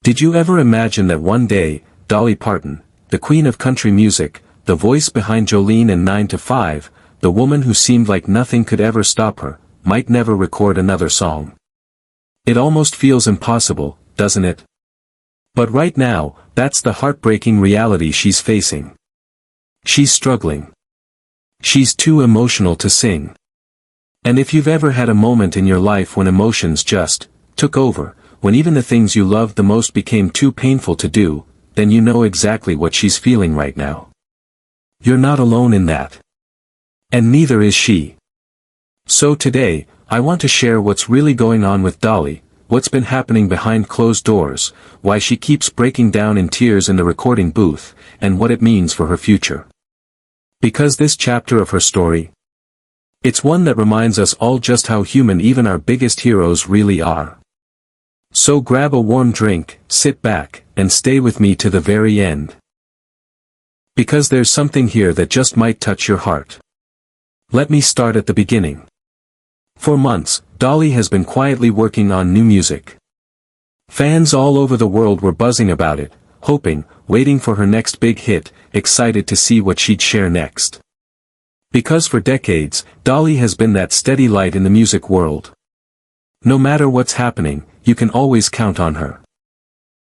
Did you ever imagine that one day, Dolly Parton, the queen of country music, the voice behind Jolene and 9 to 5, the woman who seemed like nothing could ever stop her, might never record another song? It almost feels impossible, doesn't it? But right now, that's the heartbreaking reality she's facing. She's struggling. She's too emotional to sing. And if you've ever had a moment in your life when emotions just took over, when even the things you loved the most became too painful to do, then you know exactly what she's feeling right now. You're not alone in that. And neither is she. So today, I want to share what's really going on with Dolly, what's been happening behind closed doors, why she keeps breaking down in tears in the recording booth, and what it means for her future. Because this chapter of her story, it's one that reminds us all just how human even our biggest heroes really are. So grab a warm drink, sit back, and stay with me to the very end. Because there's something here that just might touch your heart. Let me start at the beginning. For months, Dolly has been quietly working on new music. Fans all over the world were buzzing about it, hoping, waiting for her next big hit, excited to see what she'd share next. Because for decades, Dolly has been that steady light in the music world. No matter what's happening, you can always count on her.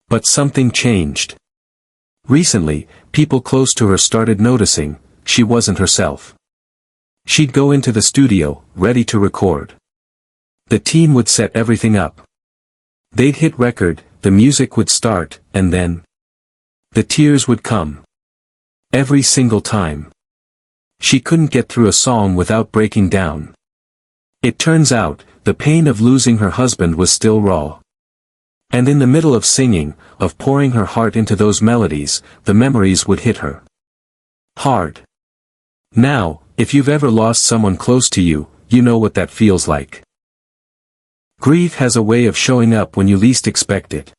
But something changed. Recently, people close to her started noticing, she wasn't herself. She'd go into the studio, ready to record. The team would set everything up. They'd hit record, the music would start, and then the tears would come. Every single time. She couldn't get through a song without breaking down. It turns out, the pain of losing her husband was still raw. And in the middle of singing, of pouring her heart into those melodies, the memories would hit her hard. Now, if you've ever lost someone close to you, you know what that feels like. Grief has a way of showing up when you least expect it.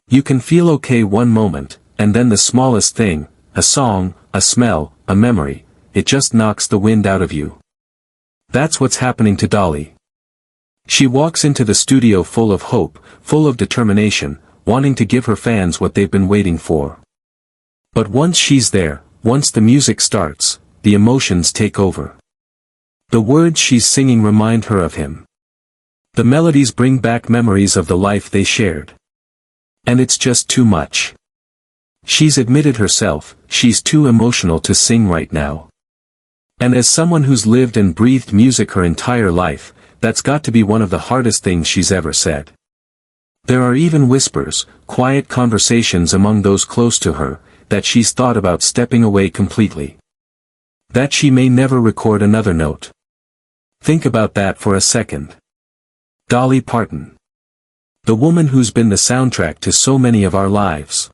You can feel okay one moment, and then the smallest thing, a song, a smell, a memory, it just knocks the wind out of you. That's what's happening to Dolly. She walks into the studio full of hope, full of determination, wanting to give her fans what they've been waiting for. But once she's there, once the music starts, the emotions take over. The words she's singing remind her of him. The melodies bring back memories of the life they shared. And it's just too much. She's admitted herself, she's too emotional to sing right now. And as someone who's lived and breathed music her entire life, that's got to be one of the hardest things she's ever said. There are even whispers, quiet conversations among those close to her, that she's thought about stepping away completely. That she may never record another note. Think about that for a second. Dolly Parton. The woman who's been the soundtrack to so many of our lives.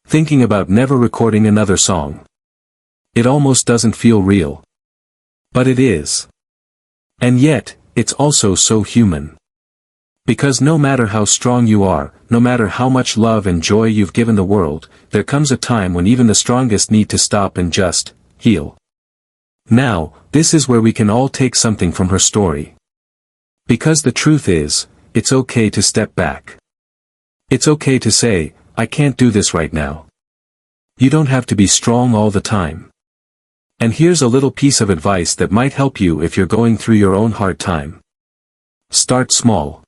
Thinking about never recording another song. It almost doesn't feel real. But it is. And yet, it's also so human. Because no matter how strong you are, no matter how much love and joy you've given the world, there comes a time when even the strongest need to stop and just heal. Now, this is where we can all take something from her story. Because the truth is, it's okay to step back. It's okay to say, I can't do this right now. You don't have to be strong all the time. And here's a little piece of advice that might help you if you're going through your own hard time. Start small.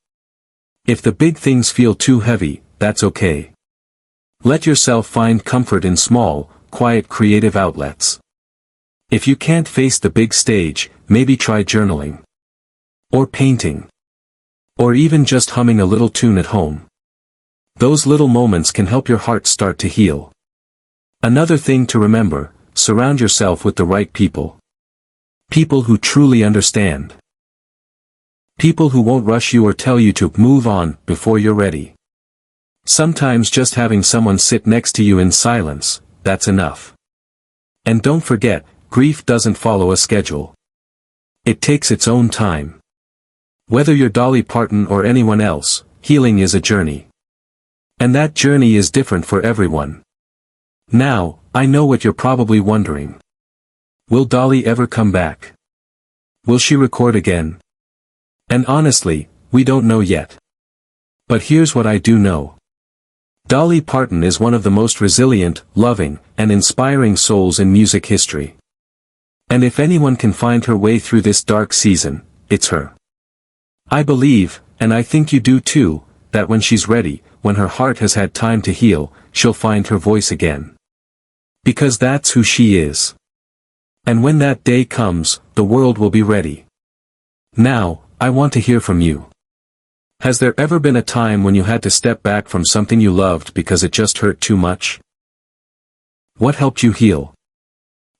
If the big things feel too heavy, that's okay. Let yourself find comfort in small, quiet creative outlets. If you can't face the big stage, maybe try journaling. Or painting. Or even just humming a little tune at home. Those little moments can help your heart start to heal. Another thing to remember, surround yourself with the right people. People who truly understand. People who won't rush you or tell you to move on before you're ready. Sometimes just having someone sit next to you in silence, that's enough. And don't forget, grief doesn't follow a schedule. It takes its own time. Whether you're Dolly Parton or anyone else, healing is a journey. And that journey is different for everyone. Now, I know what you're probably wondering. Will Dolly ever come back? Will she record again? And honestly, we don't know yet. But here's what I do know. Dolly Parton is one of the most resilient, loving, and inspiring souls in music history. And if anyone can find her way through this dark season, it's her. I believe, and I think you do too, that when she's ready, when her heart has had time to heal, she'll find her voice again. Because that's who she is. And when that day comes, the world will be ready. Now, I want to hear from you. Has there ever been a time when you had to step back from something you loved because it just hurt too much? What helped you heal?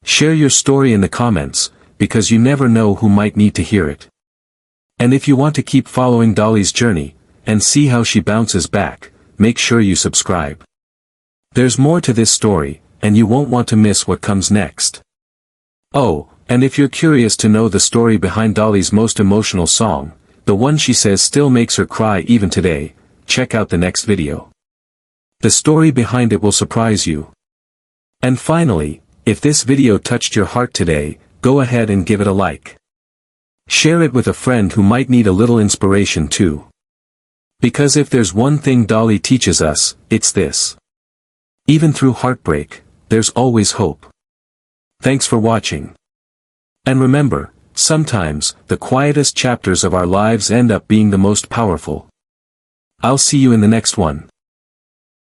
Share your story in the comments, because you never know who might need to hear it. And if you want to keep following Dolly's journey, and see how she bounces back, make sure you subscribe. There's more to this story, and you won't want to miss what comes next. Oh, and if you're curious to know the story behind Dolly's most emotional song, the one she says still makes her cry even today, check out the next video. The story behind it will surprise you. And finally, if this video touched your heart today, go ahead and give it a like. Share it with a friend who might need a little inspiration too. Because if there's one thing Dolly teaches us, it's this. Even through heartbreak, there's always hope. Thanks for watching. And remember, sometimes, the quietest chapters of our lives end up being the most powerful. I'll see you in the next one.